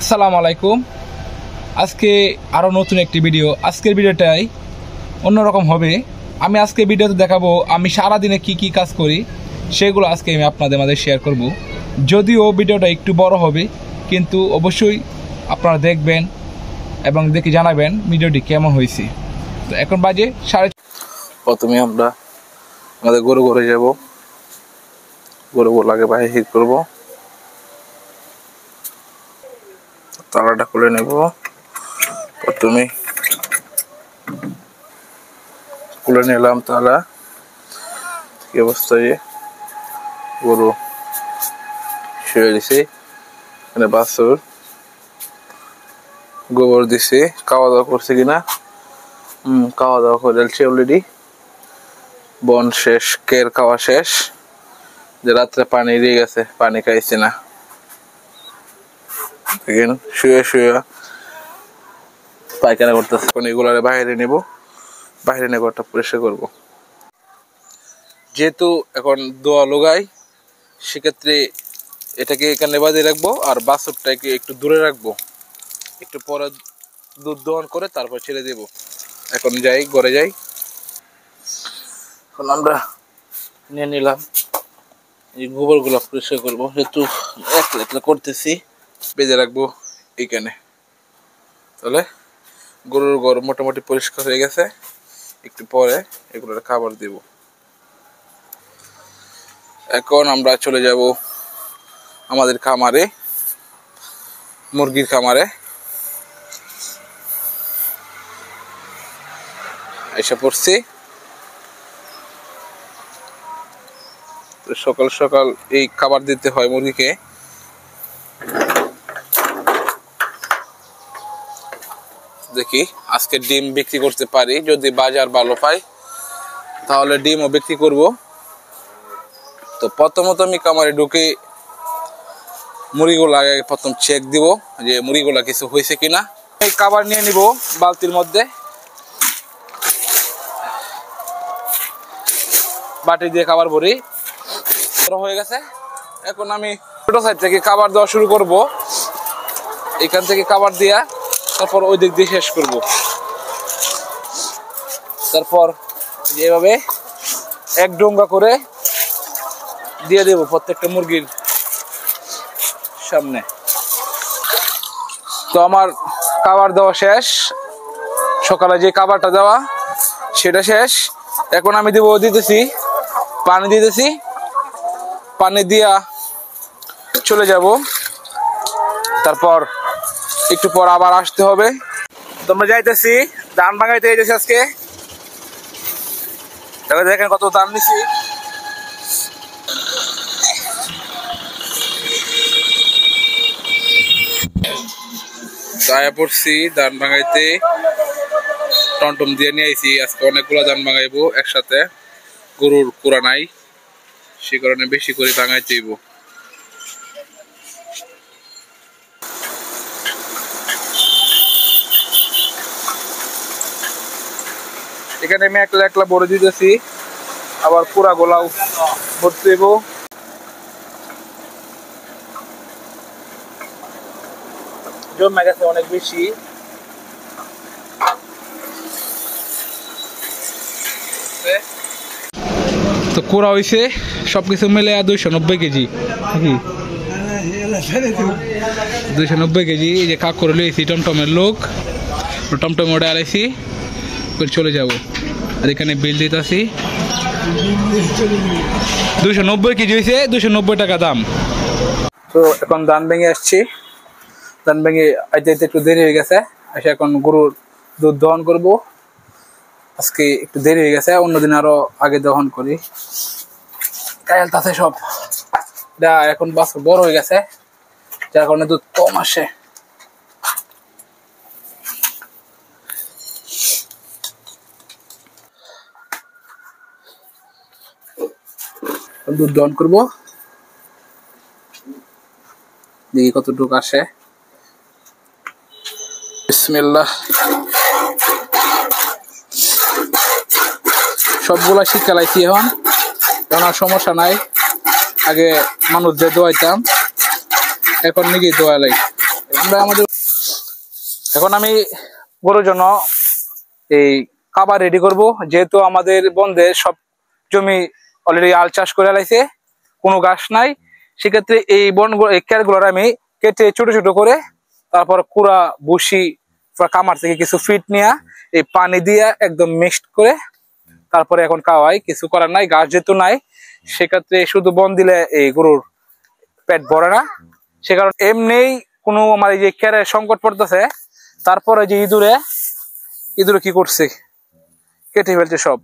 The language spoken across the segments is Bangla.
আসসালামু আলাইকুম। আজকে আরও নতুন একটি ভিডিও। আজকের ভিডিওটাই অন্যরকম হবে। আমি আজকে ভিডিওতে দেখাবো আমি সারাদিনে কি কি কাজ করি, সেগুলো আজকে আমি আপনাদের মাঝে শেয়ার করব। যদিও ভিডিওটা একটু বড় হবে, কিন্তু অবশ্যই আপনারা দেখবেন এবং দেখে জানাবেন ভিডিওটি কেমন হয়েছে। তো এখন বাজে 4:30। প্রথমে আমরা আমাদের গরু ঘরে যাব, গরুগুলো আগে বাহির করব, তালাটা খুলে নেব। প্রথমে খুলে নিলাম তালা। কি অবস্থায় গরু শুয়ে দিছে, এখানে বাছুর গোবর দিছে, খাওয়া দাওয়া করছে কিনা। খাওয়া দাওয়া করে দিয়েছি অলরেডি। বন শেষ, কের খাওয়া শেষ। যে রাত্রে পানি দিয়ে গেছে, পানি খাইছে না। দেখেন শুয়ে শুয়ে পায়খানা করতেছে। এগুলারে বাইরে নেব, বাইরে নেব, একটা পরিষ্কার করব। যেহেতু এখন দোয়া লোগাই, সেক্ষেত্রে এটাকে এখানে বাঁধিয়ে রাখবো আর বাছুরটাকে একটু দূরে রাখবো। একটু পরে দুধ দহন করে তারপর ছেড়ে দেব। এখন যাই, ঘরে যাই। এখন আমরা নিয়ে নিলাম এই গোবরগুলো পরিষ্কার করবো, যেহেতু একলা একলা করতেছি। বেঁধে রাখবো এইখানে। তাহলে গরুর ঘর মোটামুটি পরিষ্কার হয়ে গেছে। একটু পরে এগুলোর খাবার দেব। এখন আমরা চলে যাব আমাদের খামারে, মুরগির খামারে। এসে পড়ছি। সকাল সকাল এই খাবার দিতে হয় মুরগিকে। দেখি আজকে ডিম বিক্রি করতে পারি, যদি বাজার ভালো পাই তাহলে ডিমও বিক্রি করব। তো প্রথমত আমি খামারে ঢুকে মুরগিগুলো আগে প্রথম চেক দিব যে মুরগিগুলো কিছু হয়েছে কিনা। এই খাবার নিয়ে নিব বালতির মধ্যে, বাটি দিয়ে খাবার ভরি হয়ে গেছে। এখন আমি ছোট সাইড থেকে খাবার দেওয়া শুরু করব। এখান থেকে খাবার দিয়া তারপর ওই দিক দিয়ে শেষ করব। তারপর যেভাবে এক ডোঙ্গা করে দিয়ে দেব প্রত্যেকটা মুরগির সামনে। তো আমার খাবার দেওয়া শেষ, সকালে যে খাবারটা দেওয়া সেটা শেষ। এখন আমি দিতেছি পানি, দিতেছি পানি দিয়া চলে যাব। তারপর একটু পর আবার আসতে হবে। তোমরা যাইতেছি ধান ভাঙাইতে যাইতেছি আজকে। দেখেন কত ধান নিছি। গায়ে পড়ছি ধান ভাঙাইতে, টমটম দিয়ে নিয়ে আইছি। আজকে অনেকগুলো ধান ভাঙাইবো একসাথে। গরুর কুড়া নাই, সে কারণে বেশি করে ভাঙাইতে হইব। এখানে আমি একলা একলা ভরে দিতেছি, আবার পুরা গোলাও ভরতে হইব। জমে গেছে অনেক বেশি। তো কোরা হয়েছে সবকিছু মিলে 290 কেজি, 290 কেজি। এই যে কাক করে লইছি টমটমের লোক, টমটম ওটা আলাইছি করে চলে যাব। আর এখানে বিল দিতেছি 290 কেজি হয়েছে, 290 টাকা দাম। তো এখন ধান ভেঙে আসছি। ধান ভেঙে আইতে আইতে একটু দেরি হয়ে গেছে। এসে এখন গরুর দুধ দহন করব। আজকে একটু দেরি হয়ে গেছে, অন্যদিন আরো আগে দহন করি। কায়াল তাতে সব এটা এখন বাছুর বড় হয়ে গেছে, যার কারণে দুধ কম আসে। দুধ দহন করব, দেখি কতটুকু আসে। বিসমিল্লাহ। সবগুলা শিক্ষা লাইছি এখন, আর সমস্যা নাই। আগে মানুষ যে দোয়াইতাম, এখন নিজেই দোয়া লাই। আমরা আমাদের এখন আমি গরুর জন্য এই খাবার রেডি করব, যেহেতু আমাদের বন্ধে সব জমি অলরেডি আল চাষ করে লাইছে, কোনো ঘাস নাই। সেক্ষেত্রে এই বনগুলো এই ক্যারগুলোর আমি কেটে ছোট ছোট করে তারপর কুড়া ভুসি কামার থেকে কিছু ফিট নিয়ে এই পানি দিয়ে একদম মিক্সড করে তারপরে এখন খাওয়াই। কিছু করার নাই, ঘাস যেহেতু নাই, সেক্ষেত্রে শুধু বন দিলে এই গরুর পেট ভরে না। সে কারণে এমনি কোনো আমার এই যে ক্যারের সংকট পড়তেছে, তারপরে যে ইঁদুরে কি করছে, কেটে ফেলছে সব।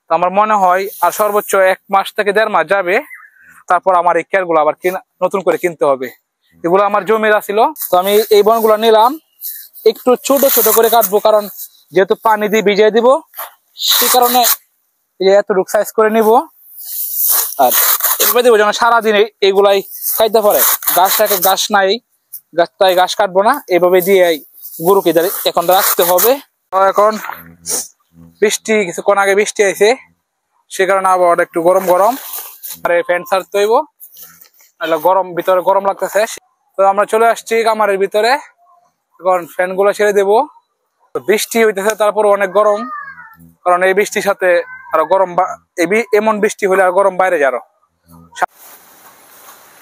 তো আমার মনে হয় আর সর্বোচ্চ 1 মাস থেকে 1.5 মাস যাবে, তারপর আমার এই ক্যারগুলো আবার নতুন করে কিনতে হবে। এগুলো আমার জমির ছিল, তো আমি এই বনগুলো নিলাম, একটু ছোট ছোট করে কাটবো, কারণ যেহেতু পানি দিয়ে ভিজিয়ে দিব, সে কারণে এই যে এতটুকু সাইজ করে নিব। আর এভাবে দেবো যেন সারাদিন এইগুলাই খাইতে পারে। ঘাস নাই, তাই ঘাস কাটবো না, এভাবে দিয়ে গরুকে এখন রাখতে হবে। এখন বৃষ্টি, কিছুক্ষণ আগে বৃষ্টি আইছে, সে কারণে আবহাওয়াটা একটু গরম গরম, আর ফ্যান ছাড়তে হইব, গরম ভিতরে গরম লাগতেছে। তো আমরা চলে আসছি কামারের ভিতরে, এখন ফ্যান গুলো ছেড়ে দেবো। বৃষ্টি হইতেছে, তারপর অনেক গরম, কারণ এই বৃষ্টির সাথে আরো গরম, এমন বৃষ্টি হলে আর গরম বাইরে যারো।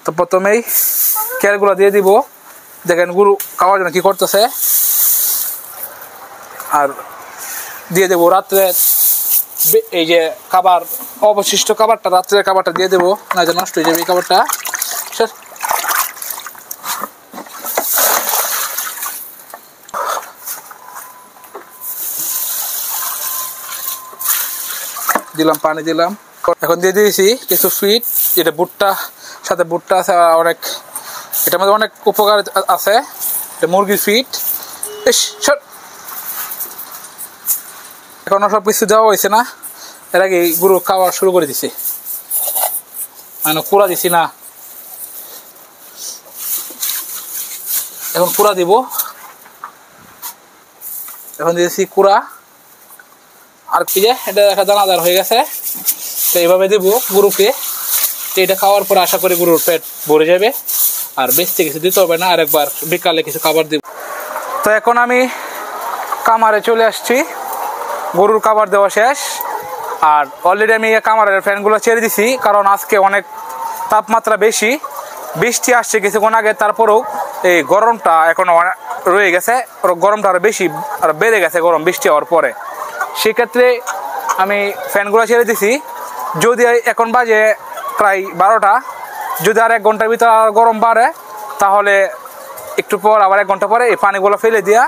তো প্রথমেই ক্যার গুলা দিয়ে দিব, দেখেন গরু খাওয়ার জন্য কি করতেছে। আর দিয়ে দেবো রাত্রে এই যে খাবার, অবশিষ্ট খাবারটা, রাত্রের খাবারটা দিয়ে দেবো, না যে নষ্ট হয়ে যাবে এই খাবারটা। দিলাম, পানি দিলাম, এখন দিয়ে দিয়েছি কিছু ফিট, যেটা ভুট্টা সাথে ভুট্টা আছে, অনেক এটার মধ্যে অনেক উপকার আছে। মুরগির ফিট, এখনো সব কিছু দেওয়া হয়েছে না, এর আগে গরু খাওয়া শুরু করে দিছি, মানে কুড়া দিছি না, এখন কুড়া দিব। এখন দিয়েছি কুড়া, আর কি যে এটা দেখা দানাদার হয়ে গেছে, তো এইভাবে দিব গরুকে। এটা খাওয়ার পর আশা করি গরুর পেট ভরে যাবে, আর বেশি কিছু দিতে হবে না। আরেকবার বিকালে কিছু খাবার দিব। তো এখন আমি কামারে চলে আসছি, গরুর খাবার দেওয়া শেষ। আর অলরেডি আমি কামারের ফ্যানগুলো ছেড়ে দিছি, কারণ আজকে অনেক তাপমাত্রা বেশি, বৃষ্টি আসছে কিছুক্ষণ আগে, তারপরেও এই গরমটা এখনো রয়ে গেছে, গরমটা আরো বেশি আর বেড়ে গেছে গরম বৃষ্টি হওয়ার পরে। সেক্ষেত্রে আমি ফ্যানগুলো ছেড়ে দিছি। যদি এখন বাজে প্রায় 12টা, যদি আর 1 ঘন্টার ভিতরে আর গরম বাড়ে, তাহলে একটু পর আবার 1 ঘন্টা পরে এই পানিগুলো ফেলে দিয়া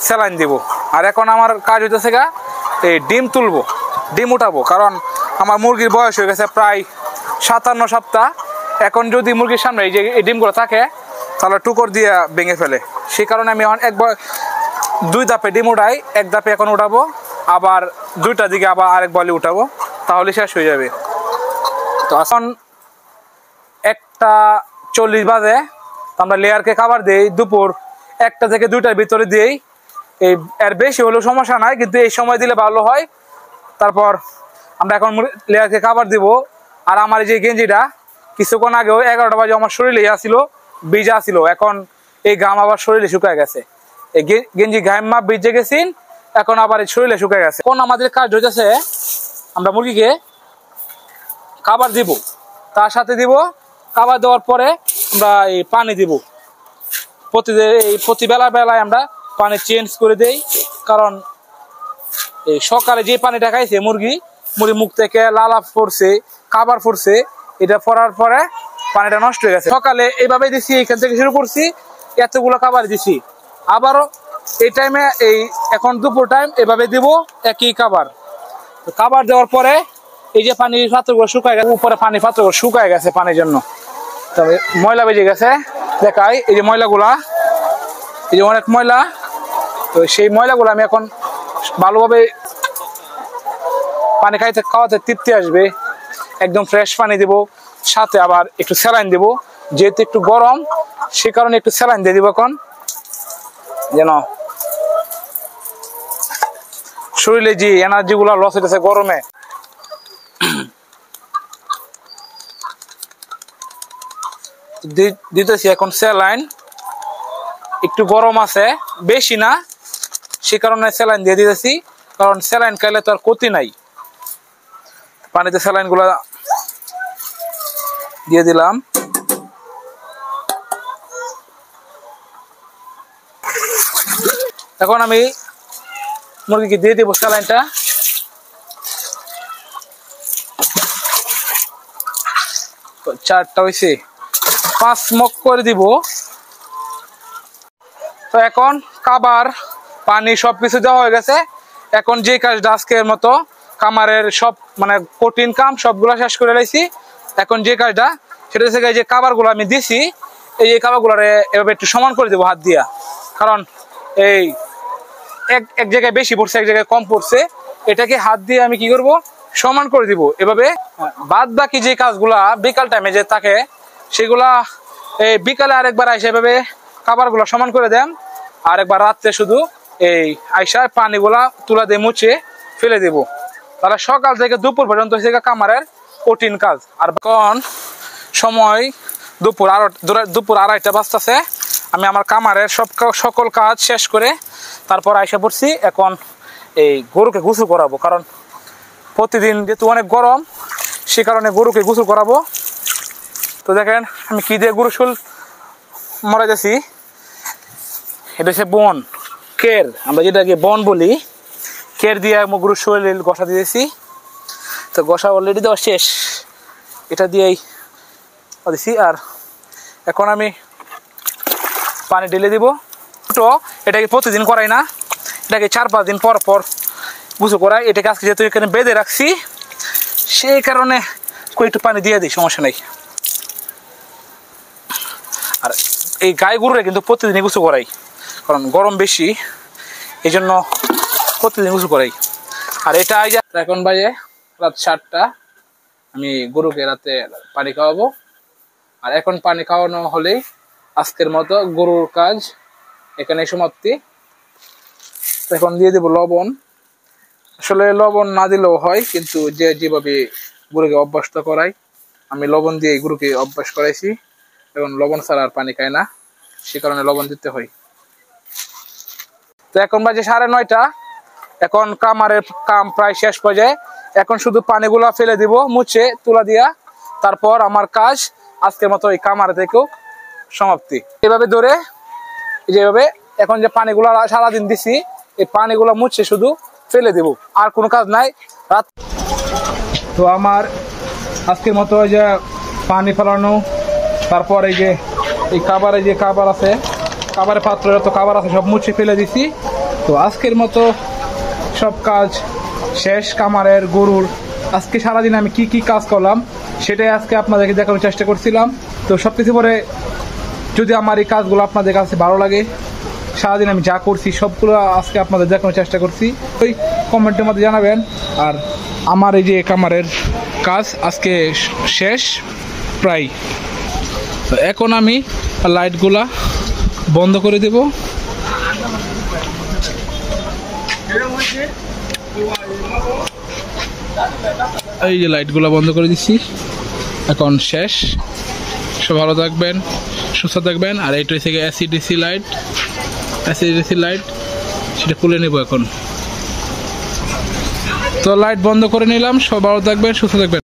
স্যালাইন দিব। আর এখন আমার কাজ হইতেছে এই ডিম তুলবো, ডিম উঠাবো, কারণ আমার মুরগির বয়স হয়ে গেছে প্রায় 57 সপ্তাহ। এখন যদি মুরগির সামনে এই যে এই ডিমগুলো থাকে, তাহলে টুকর দিয়ে ভেঙে ফেলে। সেই কারণে আমি এখন 2 ধাপে ডিম উঠাই, 1 ধাপে এখন উঠাবো, আবার 2টার দিকে আবার আরেক বলে উঠাবো, তাহলে শেষ হয়ে যাবে। তো এখন 1:40 বাজে, আমরা লেয়ারকে খাবার দিই দুপুর 1টা থেকে 2টার ভিতরে দিই। এর বেশি হলেও সমস্যা নাই, কিন্তু এই সময় দিলে ভালো হয়। তারপর আমরা এখন লেয়ারকে খাবার দিব। আর আমার এই যে গেঞ্জিটা কিছুক্ষণ আগেও 11টা বাজে আমার শরীরে আসছিল, ভিজা ছিল, এখন এই ঘাম আবার শরীরে শুকায় গেছে। এই গেঞ্জি ঘাম ভিজে গেছি, এখন আবার এই শরীরে শুকায় গেছে। এখন আমাদের কাজ হইতেছে, আমরা মুরগিকে খাবার দিব, তার সাথে দিব খাবার দেওয়ার পরে আমরা এই পানি দিব। প্রতি বেলায় আমরা পানি চেঞ্জ করে দেই, কারণ এই সকালে যে পানিটা খাইছে মুরগি মুখ থেকে লালা পড়ছে, খাবার পড়ছে, এটা পড়ার পরে পানিটা নষ্ট হয়ে গেছে। সকালে এইভাবে দিছি, এখান থেকে শুরু করছি, এতগুলো খাবার দিছি। আবারও এই টাইমে এখন দুপুর টাইম এভাবে দিব একই খাবার। খাবার দেওয়ার পরে এই যে পানির পাত্রগুলো শুকায় গেছে, উপরে পানির পাত্রগুলো শুকায় গেছে পানির জন্য, তবে ময়লা বেজে গেছে। দেখাই এই যে ময়লাগুলা, এই যে অনেক ময়লা। তো সেই ময়লাগুলো আমি এখন ভালোভাবে পানি খাওয়াতে তৃপ্তি আসবে, একদম ফ্রেশ পানি দেবো, সাথে আবার একটু স্যালাইন দেবো, যেহেতু একটু গরম সে কারণে একটু স্যালাইন দিয়ে দিব এখন, যেন শরীরে যে এনার্জি গুলা লস হইতেছে গরমে। দিতেছি এখন স্যালাইন, একটু গরম আছে, বেশি না, সে কারণে স্যালাইন দিয়ে দিতেছি, কারণ স্যালাইন খাইলে তো আর ক্ষতি নাই। পানিতে স্যালাইন গুলা দিয়ে দিলাম। এখন আমি মুরগিকে দিয়ে দিব স্যালাইনটা। চারটা হয়েছে, 5 মগ করে দিব। তো এখন খাবার পানি সবকিছু দেওয়া হয়ে গেছে। এখন যে কাজটা আজকের মতো কামারের সব মানে কঠিন কাম সবগুলা শেষ করে লাইছি। এখন যে কাজটা সেটা হচ্ছে যে খাবারগুলো আমি দিছি, এই খাবারগুলোরে এভাবে একটু সমান করে দেবো হাত দিয়া, কারণ এই এক জায়গায় বেশি পড়ছে, এক জায়গায় কম পড়ছে। এটাকে হাত দিয়ে আমি কি করব, সমান করে দিব এভাবে। বাদ বাকি যে কাজগুলা বিকাল টাইমে যে থাকে সেগুলা এই বিকালে আরেকবার আইসা এভাবে খাবারগুলো সমান করে দেন, আর একবার রাত্রে শুধু এই আইসা পানিগুলা তুলা দিয়ে মুছে ফেলে দেব। তাহলে সকাল থেকে দুপুর পর্যন্ত হচ্ছে কামারের কঠিন কাজ। আর এখন সময় দুপুর 2:30 বাজতেছে। আমি আমার কামারের সকল কাজ শেষ করে তারপর আইসা পড়ছি। এখন এই গরুকে গোসল করাবো, কারণ প্রতিদিন যেহেতু অনেক গরম সে কারণে গরুকে গোসল করাবো। তো দেখেন আমি কি দিয়ে গরু শুল মরাইতেছি। এটা হচ্ছে বন কের, আমরা যেটাকে বন বলি, কের দিয়ে গরু শরীর ঘষা দিয়েছি। তো ঘষা অলরেডি দেওয়া শেষ, এটা দিয়েই দিছি। আর এখন আমি পানি ঢেলে দিব। তো এটাকে প্রতিদিন করাই না, এটাকে 4-5 দিন পর পর গোসল করাই। এটাকে আজকে যেহেতু এখানে বেঁধে রাখছি সেই কারণে একটু পানি দিয়ে দিই, সমস্যা নেই। আর এই গাই গরুরে কিন্তু প্রতিদিনই গোসল করাই, কারণ গরম বেশি, এই জন্য প্রতিদিন গোসল করাই। আর এটা এখন বাজে রাত 7টা। আমি গরুকে রাতে পানি খাওয়াবো। আর এখন পানি খাওয়ানো হলেই আজকের মতো গরুর কাজ এখানে সমাপ্তি। এখন দিয়ে দেবো লবণ। আসলে লবণ না দিলেও হয়, কিন্তু যেভাবে গরুকে অভ্যস্ত করাই, আমি লবণ দিয়ে গরুকে অভ্যাস করাইছি। এখন লবণ ছাড়া আর পানি খায় না, সে কারণে লবণ দিতে হয়। তো এখন বাজে 9:30। এখন কামারের কাম প্রায় শেষ পর্যায়ে। এখন শুধু পানিগুলা ফেলে দিব মুছে তুলা দিয়া, তারপর আমার কাজ আজকের মতো এই কামার থেকেও সমাপ্তি। এভাবে ধরে যেভাবে এখন যে পানিগুলা সারাদিন দিছি এই পানিগুলা মুছে শুধু ফেলে দিব, আর কোনো কাজ নাই। রাত তো আমার আজকের মতো যে পানি ফেলানো, তারপর এই যে এই খাবারে যে খাবার আছে, খাবারের পাত্র যত খাবার আছে সব মুছে ফেলে দিছি। তো আজকের মতো সব কাজ শেষ কামারের গরুর। আজকে সারাদিন আমি কি কি কাজ করলাম সেটাই আজকে আপনাদেরকে দেখানোর চেষ্টা করছিলাম। তো সব কিছু পরে যদি আমার এই কাজগুলো আপনাদের কাছে ভালো লাগে, সারাদিন আমি যা করছি সবগুলো আজকে আপনাদের দেখানোর চেষ্টা করছি, ওই কমেন্টের মধ্যে জানাবেন। আর আমার এই যে কামারের কাজ আজকে শেষ প্রায়। তো এখন আমি লাইটগুলা বন্ধ করে দেব। এই যে লাইটগুলো বন্ধ করে দিচ্ছি, এখন শেষ। সব ভালো থাকবেন, সুস্থ থাকবেন। আর এইটা হচ্ছে এসিডিসি লাইট, সেটা খুলে নেব এখন। তো লাইট বন্ধ করে নিলাম। সব ভালো থাকবেন, সুস্থ থাকবেন।